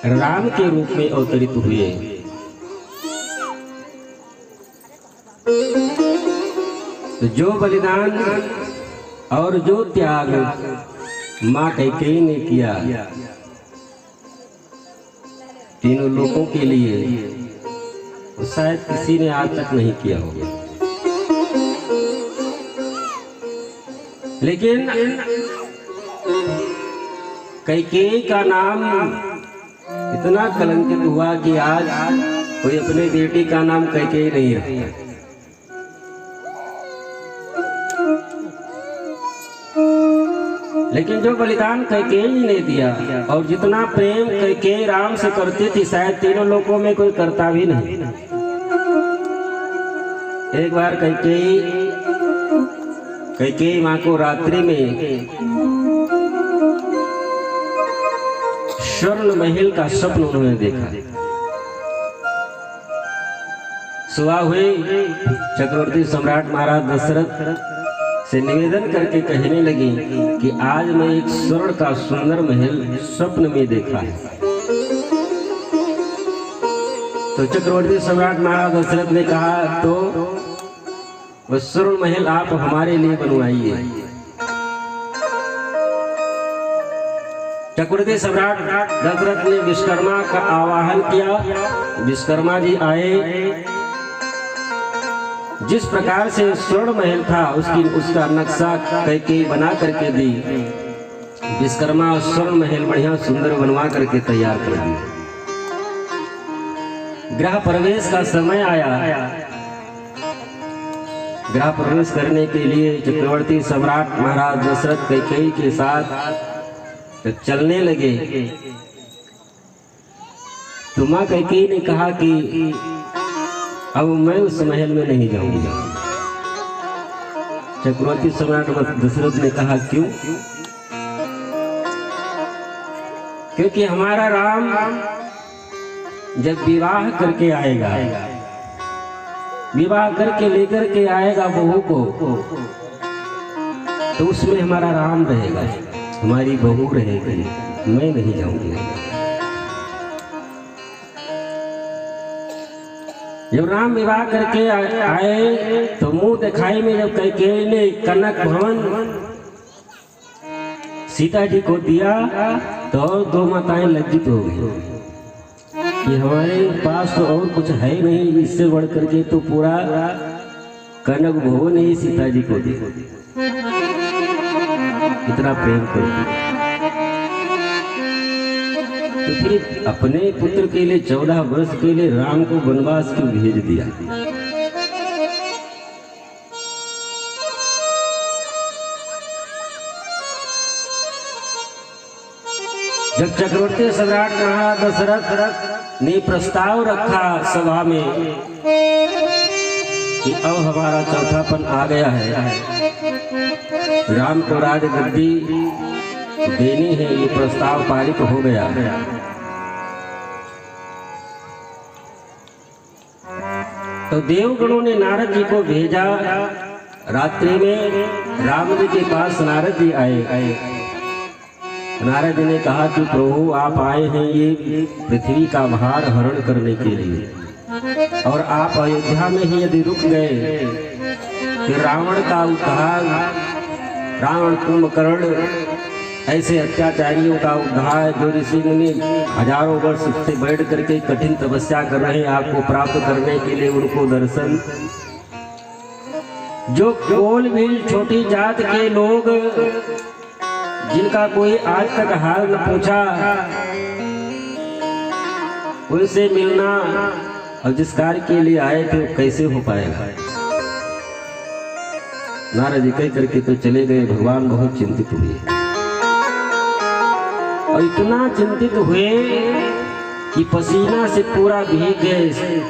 राम के रूप में अवतरित हुए। तो जो बलिदान और जो त्याग माँ कैकेयी ने किया तीनों लोगों के लिए, तो शायद किसी ने आज तक नहीं किया होगा। लेकिन कैकेयी का नाम इतना कलंकित हुआ कि आज कोई अपने बेटी का नाम कैकेयी नहीं रखता। लेकिन जो बलिदान कैकेयी ने दिया और जितना प्रेम कैकेयी राम से करती थी, शायद तीनों लोगों में कोई करता भी नहीं। एक बार कैकेयी माँ को रात्रि में स्वर्ण महल का स्वप्न उन्होंने देखा। सुबह हुई, चक्रवर्ती सम्राट महाराज दशरथ से निवेदन करके कहने लगी कि आज मैं एक स्वर्ण का सुंदर महल स्वप्न में देखा है। तो चक्रवर्ती सम्राट महाराज दशरथ ने कहा, तो वह स्वर्ण महल आप हमारे लिए बनवाइए। चक्रवर्ती सम्राट दशरथ ने विश्वकर्मा का आवाहन किया। विश्वकर्मा जी आए। जिस प्रकार से स्वर्ण महल था उसका नक्शा कैकेयी बना करके दी। विश्वकर्मा स्वर्ण महल बढ़िया सुंदर बनवा करके तैयार कर दी। गृह प्रवेश का समय आया। गृह प्रवेश करने के लिए चक्रवर्ती सम्राट महाराज दशरथ कैकेयी के साथ चलने लगे। तो माँ कैकेयी ने कहा कि अब मैं उस महल में नहीं जाऊंगा। चक्रवर्ती सम्राट दशरथ ने कहा, क्यों? क्योंकि हमारा राम जब विवाह करके आएगा, विवाह करके लेकर के आएगा बहू को, तो उसमें हमारा राम रहेगा, हमारी बहू रहेगी, मैं नहीं जाऊंगी। जब राम विवाह करके आए तो मुंह दिखाई में जब कैकेयी ने कनक भवन सीता जी को दिया तो दो माताएं लज्जित हो गई कि हमारे पास तो और कुछ है नहीं, इससे बढ़ करके तो पूरा कनक भवन ही सीता जी को दी। इतना प्रेम करती। तो फिर अपने पुत्र के लिए 14 वर्ष के लिए राम को वनवास क्यों भेज दिया? जब चक्रवर्ती सम्राट महाराज दशरथ ने प्रस्ताव रखा सभा में कि अब हमारा चौथापन आ गया है, राम को राजगद्दी देनी है, ये प्रस्ताव पारित हो गया। तो देवगणों ने नारद जी को भेजा। रात्रि में राम जी के पास नारद जी आए। नारद जी ने कहा कि प्रभु आप आए हैं ये पृथ्वी का भार हरण करने के लिए, और आप अयोध्या में ही यदि रुक गए कि रावण का उद्धार, रावण कुंभकर्ण ऐसे अत्याचारियों का उद्धार, जो ऋषि मुनि हजारों वर्ष से बैठ करके कठिन तपस्या कर रहे हैं आपको प्राप्त करने के लिए, उनको दर्शन, जो कोल भील छोटी जात के लोग जिनका कोई आज तक हाल न पूछा, उनसे मिलना और जिस कार्य के लिए आए थे कैसे हो पाएगा? नारद जी कह करके तो चले गए। भगवान बहुत चिंतित हुए और इतना चिंतित हुए कि पसीना से पूरा भीग गए।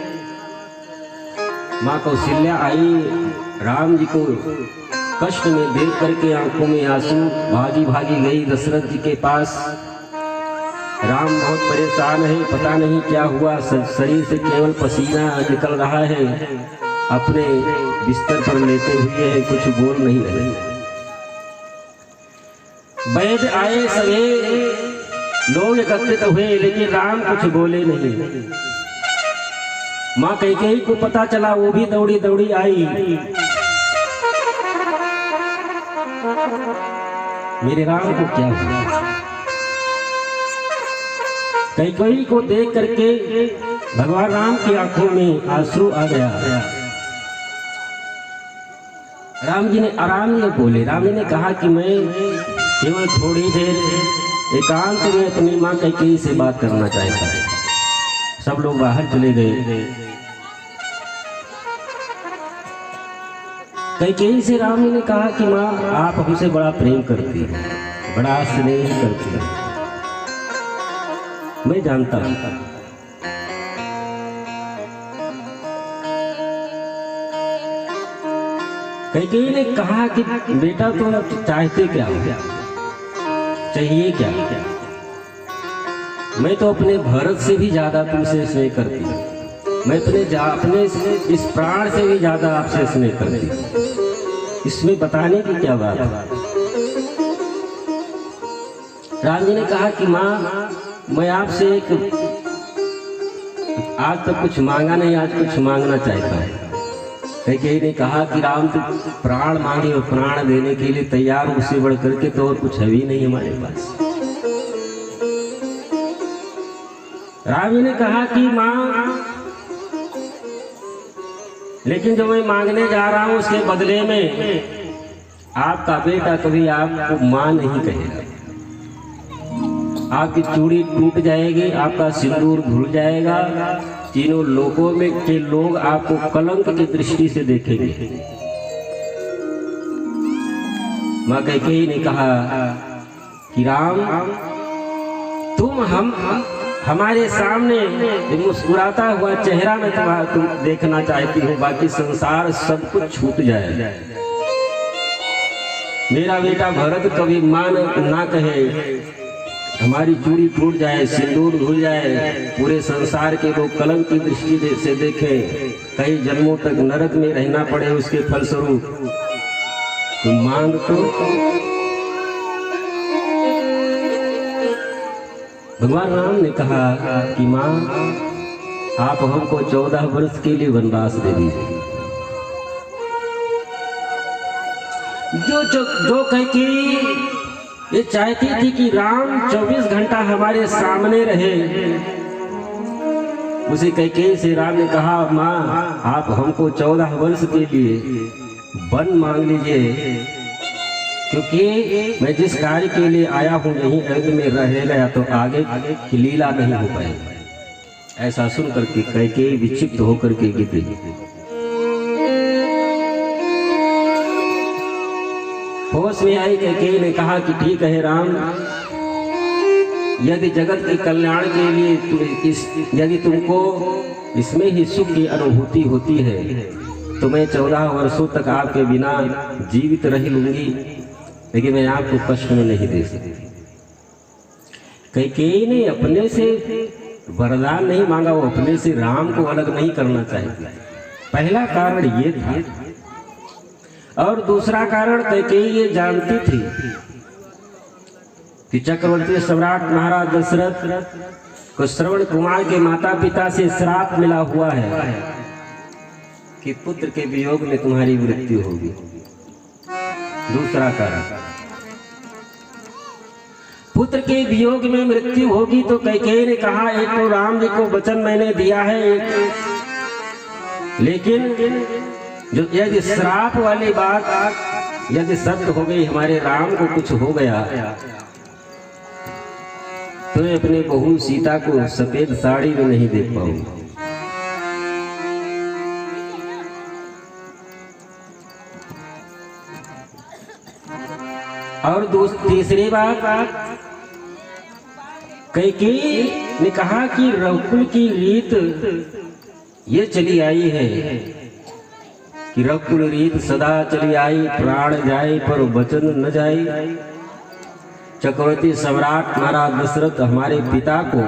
माँ कौशल्या आई, राम जी को कष्ट में देख करके आंखों में आंसू, भागी भागी गई दशरथ जी के पास। राम बहुत परेशान है, पता नहीं क्या हुआ, शरीर से केवल पसीना निकल रहा है, अपने बिस्तर पर लेटे हुए हैं, कुछ बोल नहीं रहे। वैद्य आए सभी, लोग एकत्रित हुए लेकिन राम कुछ बोले नहीं। माँ कैकेयी को पता चला, वो भी दौड़ी दौड़ी आई। मेरे राम को क्या हुआ? कैकेयी को देख करके भगवान राम की आंखों में आंसू आ गया। राम जी ने आराम से बोले। राम जी ने कहा कि मैं केवल थोड़ी देर एकांत में अपनी माँ कैकेयी से बात करना चाहता है। सब लोग बाहर चले गए। कैकेयी से राम जी ने कहा कि माँ आप हमसे बड़ा प्रेम करती हैं, बड़ा स्नेह करती हैं, मैं जानता हूं। कैकेयी ने कहा कि बेटा तुम चाहते क्या हो, चाहिए क्या? मैं तो अपने भरत से भी ज्यादा तुमसे स्नेह करती हूँ, मैं अपने इस प्राण से भी ज्यादा आपसे स्नेह करती हूँ। इसमें बताने की क्या बात है? राम जी ने कहा कि माँ मैं आपसे आज तक कुछ मांगा नहीं, आज कुछ मांगना चाहता हूँ। कैकेयी ने कहा कि राम तू प्राण मांगे और प्राण देने के लिए तैयार, उससे बढ़ करके तो और कुछ है भी नहीं हमारे पास। राम जी ने कहा कि माँ लेकिन जो मैं मांगने जा रहा हूं उसके बदले में आपका बेटा कभी आपको मां नहीं कहेगा, आपकी चूड़ी टूट जाएगी, आपका सिंदूर धुल जाएगा, तीनों लोगों में के लोग आपको कलंक की दृष्टि से देखेंगे। मां कैकेयी ने कहा कि राम तुम हमारे सामने मुस्कुराता हुआ चेहरा में तुम देखना चाहती हो, बाकी संसार सब कुछ छूट जाए। मेरा बेटा भरत कभी मान ना कहे, हमारी चूड़ी टूट जाए, सिंदूर धुल जाए, पूरे संसार के लोग कलंक की दृष्टि से देखें, कई जन्मों तक नरक में रहना पड़े, उसके फलस्वरूप तुम मांग तो। भगवान राम ने कहा कि माँ आप हमको 14 वर्ष के लिए वनवास दे दीजिए। जो कैकेयी ये चाहती थी कि राम 24 घंटा हमारे सामने रहे, उसे कैकेयी से राम ने कहा माँ आप हमको 14 वर्ष के लिए वन मांग लीजिए, क्योंकि मैं जिस कार्य के लिए आया हूँ यहीं अयोध्या में रह गया तो आगे की लीला नहीं हो पाएगी। ऐसा सुन करके कैकेयी विक्षिप्त होकर के गिरी। होश में आई कैकेयी ने कहा कि ठीक है राम, यदि जगत के कल्याण के लिए यदि तुमको इसमें ही सुख की अनुभूति होती है तो मैं 14 वर्षों तक आपके बिना जीवित रह लूंगी, लेकिन मैं आपको कष्ट में नहीं दे सकती। कैकेयी ने अपने से वरदान नहीं मांगा, वो अपने से राम को अलग नहीं करना चाहती। पहला कारण ये था, और दूसरा कारण कैकेयी ये जानती थी कि चक्रवर्ती सम्राट महाराज दशरथ को श्रवण कुमार के माता पिता से श्राप मिला हुआ है कि पुत्र के वियोग में तुम्हारी मृत्यु होगी। दूसरा कारण, पुत्र के वियोग में मृत्यु होगी तो कैकेयी ने कहा एक तो राम जी को वचन मैंने दिया है, लेकिन जो यदि श्राप वाली बात यदि सत्य हो गई, हमारे राम को कुछ हो गया तो मैं अपने बहू सीता को सफेद साड़ी में नहीं देख पाऊंगा। और तीसरी बात, कैकेयी ने कहा कि रघुकुल की रीत ये चली आई है कि रघुकुल रीत सदा चली आई, प्राण जाए पर वचन न जाए। चक्रवर्ती सम्राट महाराज दशरथ हमारे पिता को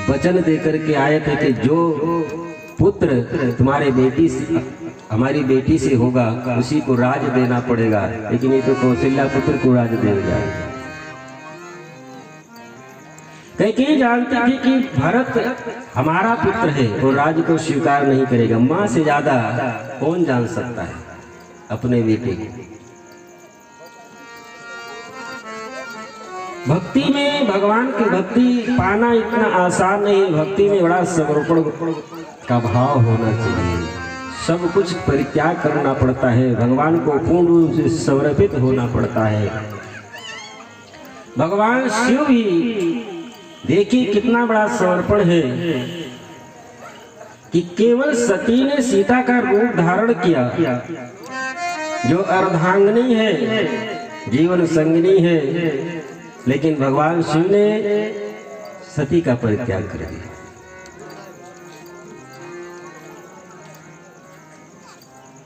वचन देकर के आए थे कि जो पुत्र तुम्हारे बेटी से हमारी बेटी से होगा उसी को राज देना पड़ेगा, लेकिन ये तो कौशल्या पुत्र को राज दे जाए। कैकेयी जानती थी कि भरत हमारा पुत्र है और राज्य को स्वीकार नहीं करेगा। माँ से ज्यादा कौन जान सकता है अपने बेटे को। भक्ति में भगवान की भक्ति पाना इतना आसान नहीं। भक्ति में बड़ा समर्पण का भाव होना चाहिए। सब कुछ परित्याग करना पड़ता है। भगवान को पूर्ण रूप से समर्पित होना पड़ता है। भगवान शिव भी देखिए कितना बड़ा समर्पण है कि केवल सती ने सीता का रूप धारण किया, जो अर्धांगिनी है, जीवन संगिनी है, लेकिन भगवान शिव ने सती का परित्याग कर दिया।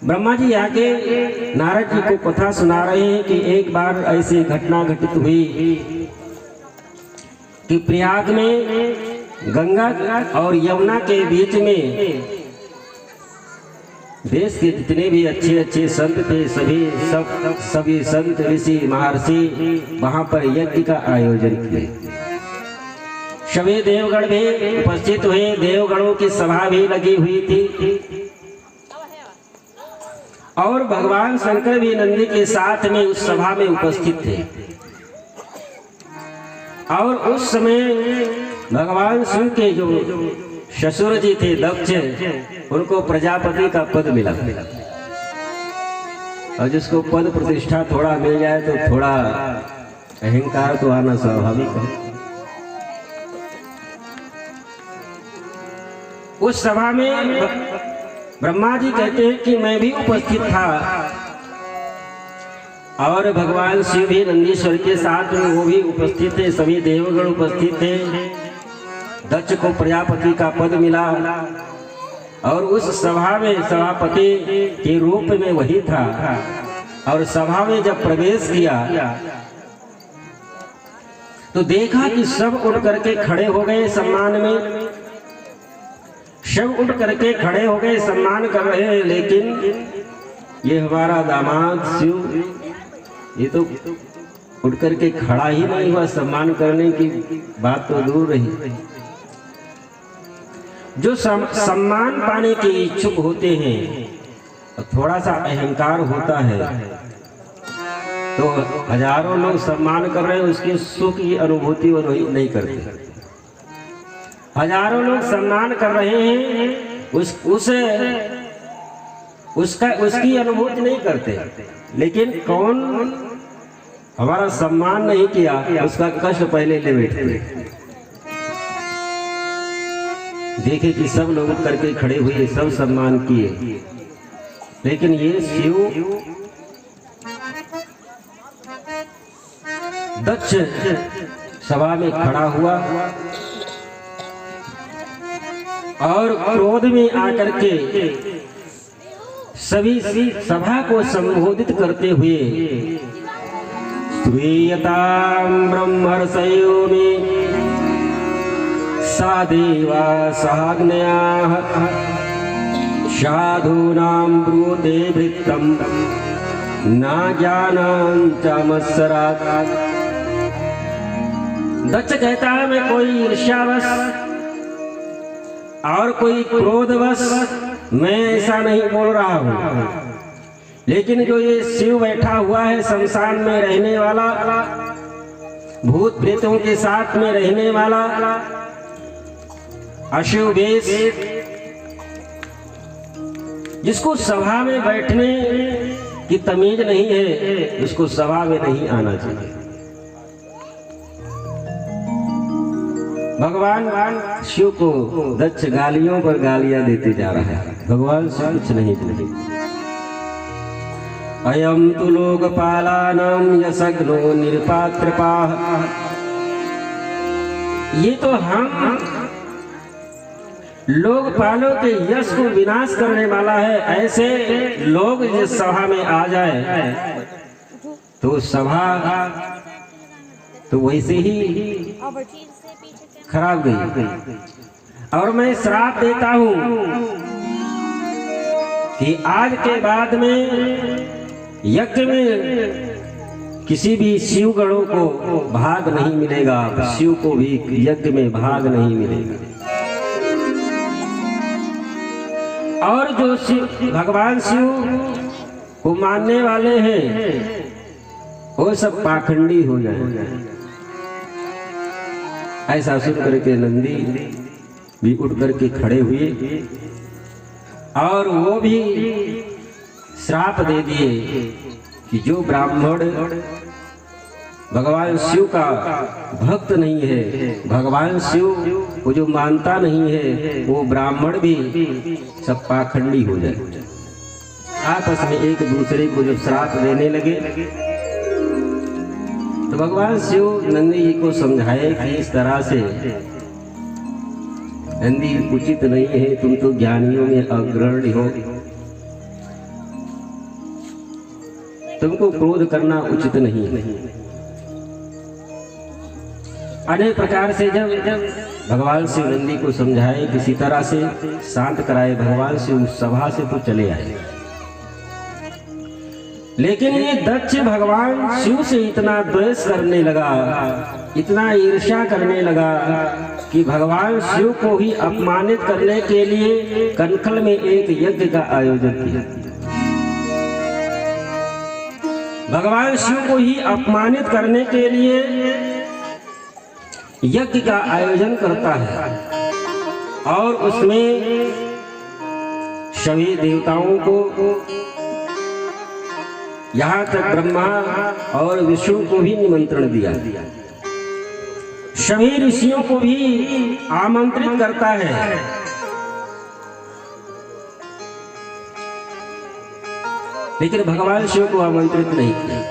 ब्रह्मा जी आके नारद जी को कथा सुना रहे हैं कि एक बार ऐसी घटना घटित हुई कि प्रयाग में गंगा और यमुना के बीच में देश के जितने भी अच्छे अच्छे संत थे, सभी संत ऋषि महर्षि वहां पर यज्ञ का आयोजन किए। सभी देवगण भी उपस्थित हुए। देवगणों की सभा भी लगी हुई थी और भगवान शंकर भी नंदी के साथ में उस सभा में उपस्थित थे। और उस समय भगवान शिव के जो ससुर जी थे दक्ष, उनको प्रजापति का पद मिला। और जिसको पद प्रतिष्ठा थोड़ा मिल जाए तो थोड़ा अहंकार तो आना स्वाभाविक है। उस सभा में ब्रह्मा जी कहते हैं कि मैं भी उपस्थित था और भगवान शिव भी नंदीश्वर के साथ में वो भी उपस्थित थे। सभी देवगण उपस्थित थे। दक्ष को प्रजापति का पद मिला और उस सभा में सभापति के रूप में वही था। और सभा में जब प्रवेश किया तो देखा कि सब उठ करके खड़े हो गए सम्मान में। सब उठ करके खड़े हो गए, सम्मान कर रहे हैं, लेकिन ये हमारा दामाद शिव ये तो उठ करके खड़ा ही नहीं हुआ। सम्मान करने की बात तो दूर रही। जो सम्मान पाने के इच्छुक होते हैं, थोड़ा सा अहंकार होता है, तो हजारों लोग सम्मान कर रहे हैं, उसके सुख की अनुभूति वो नहीं करते। हजारों लोग सम्मान कर रहे हैं, उसकी अनुभूति नहीं करते। लेकिन कौन हमारा सम्मान नहीं किया, उसका कष्ट पहले ले बैठते। देखे कि सब लोग करके खड़े हुए, सब सम्मान किए, लेकिन ये शिव दक्ष सभा में खड़ा हुआ और क्रोध में आकर के सभी सभा को संबोधित करते हुए श्रूयतां ब्रह्मर्षयो में सा देवा साग्न्याः साधूनां ब्रूते वृत्तं न ज्ञानं च मत्सरात्। दक्ष कहता है मैं कोई ईर्ष्यावश और कोई क्रोधवश मैं ऐसा नहीं बोल रहा हूँ, लेकिन जो ये शिव बैठा हुआ है शमशान में रहने वाला, भूत प्रेतों के साथ में रहने वाला, अशिव वेश, जिसको सभा में बैठने की तमीज नहीं है, उसको सभा में नहीं आना चाहिए। भगवान शिव को दक्ष गालियों पर गालियां देते जा रहा है। भगवान शिव कुछ नहीं बोले। अयम तु लोकपालानां यशग्नो निरपात्रपाः। ये तो हम लोकपालों के यश को विनाश करने वाला है। ऐसे लोग जिस सभा में आ जाए तो सभा तो वैसे ही खराब गई। और मैं श्राप देता हूं कि आज के बाद में यज्ञ में किसी भी शिव गणों को भाग नहीं मिलेगा, शिव को भी यज्ञ में भाग नहीं मिलेगा। और जो शिव भगवान शिव को मानने वाले हैं वो सब पाखंडी हो जाए। ऐसा सुन करके नंदी भी उठ करके खड़े हुए और वो भी श्राप दे दिए कि जो ब्राह्मण भगवान शिव का भक्त नहीं है, भगवान शिव को जो मानता नहीं है, वो ब्राह्मण भी सब पाखंडी हो जाए। आपस में एक दूसरे को जब श्राप देने लगे तो भगवान शिव नंदी जी को समझाए कि इस तरह से नंदी उचित नहीं है, तुम तो ज्ञानियों में अग्रणी हो, तुमको क्रोध करना उचित नहीं है। अनेक प्रकार से जब भगवान शिव नंदी को समझाए, किसी तरह से शांत कराए, भगवान शिव उस सभा से तो चले आए। लेकिन ये दक्ष भगवान शिव से इतना द्वेष करने लगा, इतना ईर्ष्या करने लगा कि भगवान शिव को ही अपमानित करने के लिए कनखल में एक यज्ञ का आयोजन किया। भगवान शिव को ही अपमानित करने के लिए यज्ञ का आयोजन करता है और उसमें सभी देवताओं को, यहाँ तक ब्रह्मा और विष्णु को भी निमंत्रण दिया, सभी ऋषियों को भी आमंत्रित करता है। लेकिन भगवान शिव को आमंत्रित नहीं किया।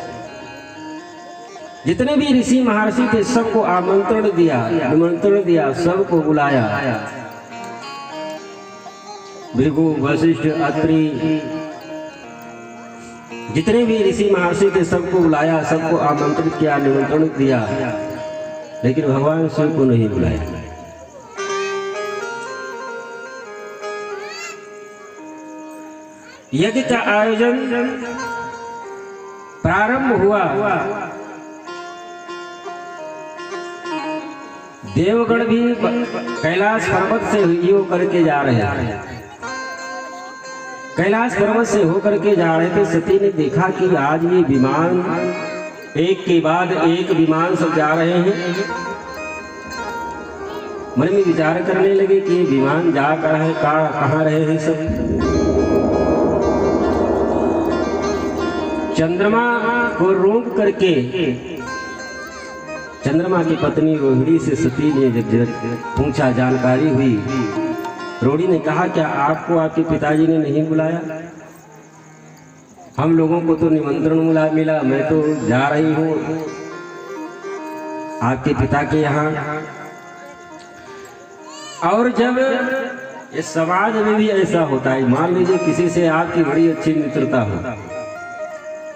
जितने भी ऋषि महर्षि थे सबको आमंत्रण दिया, निमंत्रण दिया, सबको बुलाया। भृगु, वशिष्ठ, अत्रि, जितने भी ऋषि महर्षि थे सबको बुलाया, सबको आमंत्रित किया, निमंत्रण दिया, लेकिन भगवान शिव को नहीं बुलाया। यज्ञ का आयोजन प्रारंभ हुआ। देवगण भी कैलाश पर्वत से होकर के जा रहे हैं। कैलाश पर्वत से होकर के जा रहे थे। सती ने देखा कि आज ये विमान एक के बाद एक विमान सब जा रहे हैं। मन में विचार करने लगे कि विमान जा कहाँ रहे हैं सब। चंद्रमा को रोक करके चंद्रमा की पत्नी रोहिणी से सती ने जब पूछा, जानकारी हुई, रोहिणी ने कहा, क्या आपको आपके पिताजी ने नहीं बुलाया? हम लोगों को तो निमंत्रण मिला, मैं तो जा रही हूँ आपके पिता के यहाँ। और जब इस समाज में भी ऐसा होता है, मान लीजिए किसी से आपकी बड़ी अच्छी मित्रता हो,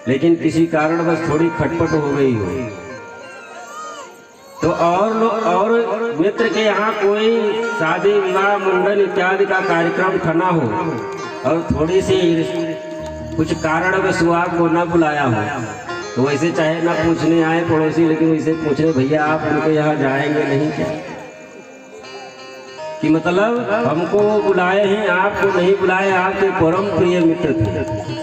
लेकिन किसी कारण बस थोड़ी खटपट हो गई हो, तो और मित्र के यहाँ कोई शादी विवाह मुंडन इत्यादि का कार्यक्रम ठना हो और थोड़ी सी कुछ कारण बस आपको न बुलाया हो, तो वैसे चाहे ना पूछने आए पड़ोसी, लेकिन वैसे पूछने, भैया आप उनके यहाँ जाएंगे नहीं क्या? कि मतलब हमको वो बुलाए हैं, आपको नहीं बुलाए, आपके परम प्रिय मित्र थे।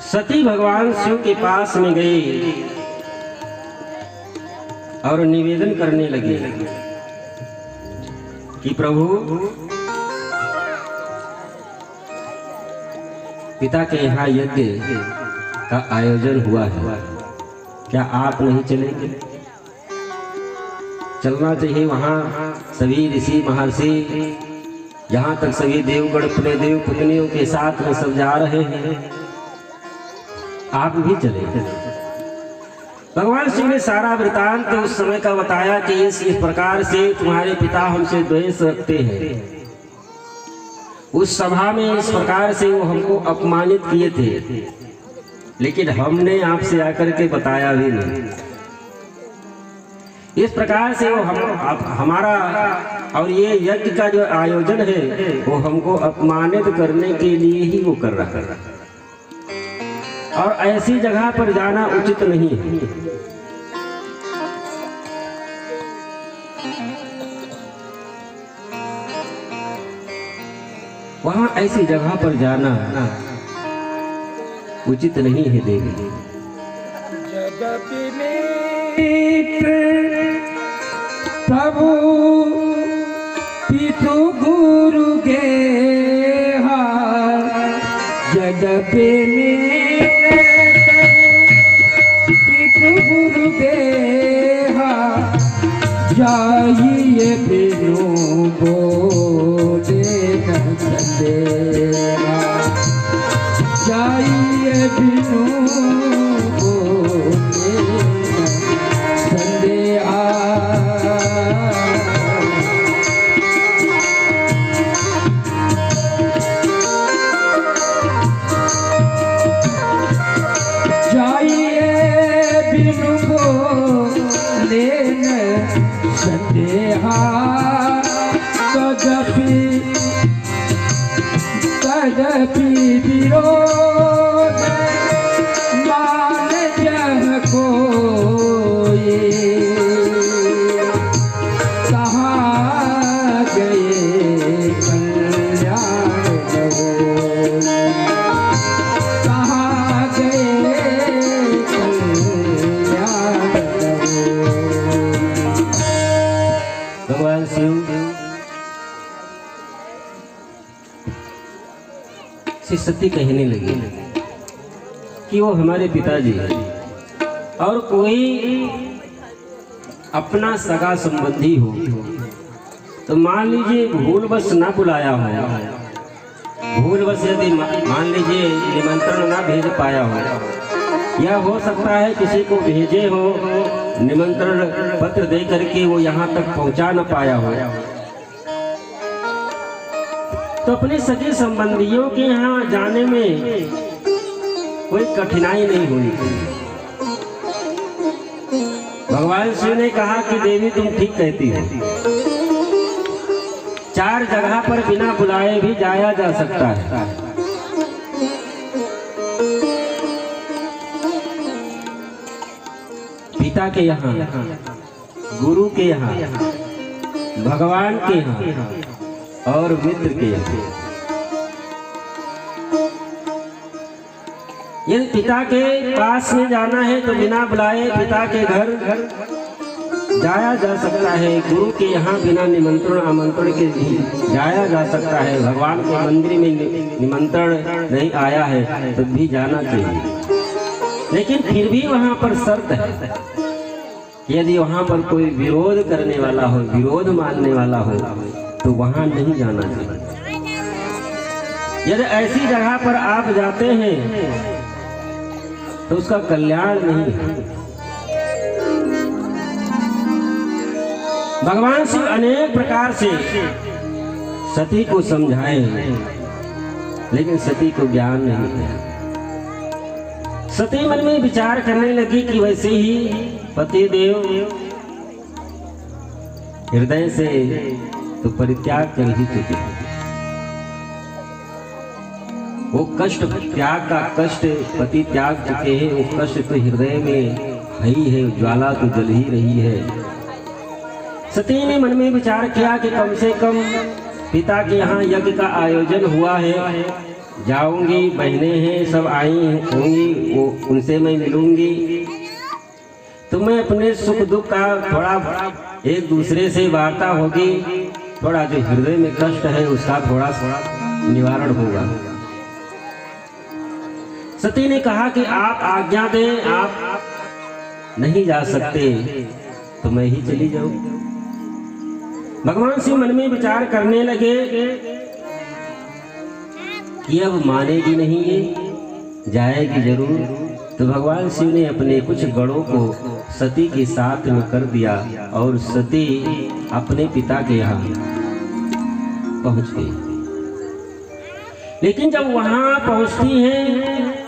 सती भगवान शिव के पास में गई और निवेदन करने लगी कि प्रभु, पिता के यहाँ यज्ञ का आयोजन हुआ है, क्या आप नहीं चलेंगे? चलना चाहिए। वहाँ सभी ऋषि महर्षि, यहाँ तक सभी देवगण अपने देव पत्नियों के साथ में सब जा रहे हैं, आप भी चले। भगवान शिव ने सारा वृतांत उस समय का बताया कि इस प्रकार से तुम्हारे पिता हमसे द्वेष रखते हैं। उस सभा में इस प्रकार से वो हमको अपमानित किए थे, लेकिन हमने आपसे आकर के बताया भी नहीं। इस प्रकार से वो हमारा और ये यज्ञ का जो आयोजन है वो हमको अपमानित करने के लिए ही वो कर रहा है। और ऐसी जगह पर जाना उचित नहीं है। वहां ऐसी जगह पर जाना उचित नहीं है देवी। प्रभु पितु गुरु गेहा जगपे पितु गुरु गेहा जाइए बिनु बोले न संदेहा जाइए बिनु बोले न संदेहा संदेहा तदपि विरोध मान जह कोई कहाँ गए कल्याण होई कहाँ गए कल्याण होई। भगवान शिव श्री सती कहने लगी कि वो हमारे पिताजी और कोई अपना सगा संबंधी हो तो मान लीजिए भूलवश ना बुलाया हो, भूलवश यदि मान लीजिए निमंत्रण ना भेज पाया हो, या हो सकता है किसी को भेजे हो निमंत्रण पत्र दे करके वो यहाँ तक पहुँचा न पाया हो, तो अपने सगे संबंधियों के यहाँ जाने में कोई कठिनाई नहीं हुई। भगवान शिव ने कहा कि देवी तुम ठीक कहती हो, 4 जगह पर बिना बुलाए भी जाया जा सकता है। पिता के यहाँ, गुरु के यहाँ, भगवान के यहाँ और मित्र के यहाँ। यदि पिता के पास में जाना है तो बिना बुलाए पिता के घर जाया जा सकता है, गुरु के यहाँ बिना निमंत्रण आमंत्रण के भी जाया जा सकता है, भगवान के मंदिर में निमंत्रण नहीं आया है तो भी जाना चाहिए। लेकिन फिर भी वहाँ पर शर्त है, यदि वहाँ पर कोई विरोध करने वाला हो, विरोध मानने वाला हो तो वहाँ नहीं जाना चाहिए। यदि ऐसी जगह पर आप जाते हैं तो उसका कल्याण नहीं है। भगवान शिव अनेक प्रकार से सती को समझाए, लेकिन सती को ज्ञान नहीं है। सती मन में विचार करने लगी कि वैसे ही पति देव हृदय से तो परित्याग कर ही चुके हैं। वो कष्ट, त्याग का कष्ट पति त्याग चुके हैं, वो कष्ट तो हृदय में है ही है, ज्वाला तो जल ही रही है। सती ने मन में विचार किया कि कम से कम पिता के यहाँ यज्ञ का आयोजन हुआ है, जाऊंगी, बहनें हैं सब आई होंगी, वो उनसे मैं मिलूंगी तो मैं अपने सुख दुख का थोड़ा एक दूसरे से वार्ता होगी, थोड़ा जो हृदय में कष्ट है उसका थोड़ा निवारण होगा। सती ने कहा कि आप आज्ञा दें, आप नहीं जा सकते तो मैं ही चली जाऊं। भगवान शिव मन में विचार करने लगे कि अब मानेगी नहीं, ये जाएगी जरूर। तो भगवान शिव ने अपने कुछ गणों को सती के साथ में कर दिया और सती अपने पिता के यहाँ पहुंच गई। लेकिन जब वहां पहुंचती हैं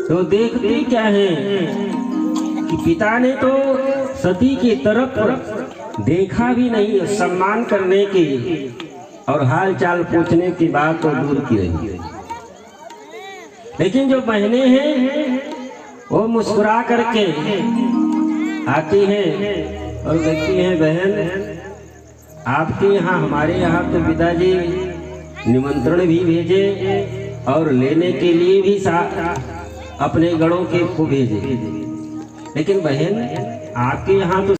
तो देखती क्या है कि पिता ने तो सती की तरफ देखा भी नहीं, सम्मान करने की और हाल चाल पूछने की बात तो दूर की रही। लेकिन जो बहनें हैं वो मुस्कुरा करके आती हैं और कहती हैं, बहन आपके यहाँ हमारे यहाँ तो पिताजी निमंत्रण भी भेजे और लेने के लिए भी अपने गणों के को भेजे, लेकिन बहन आपके यहाँ तो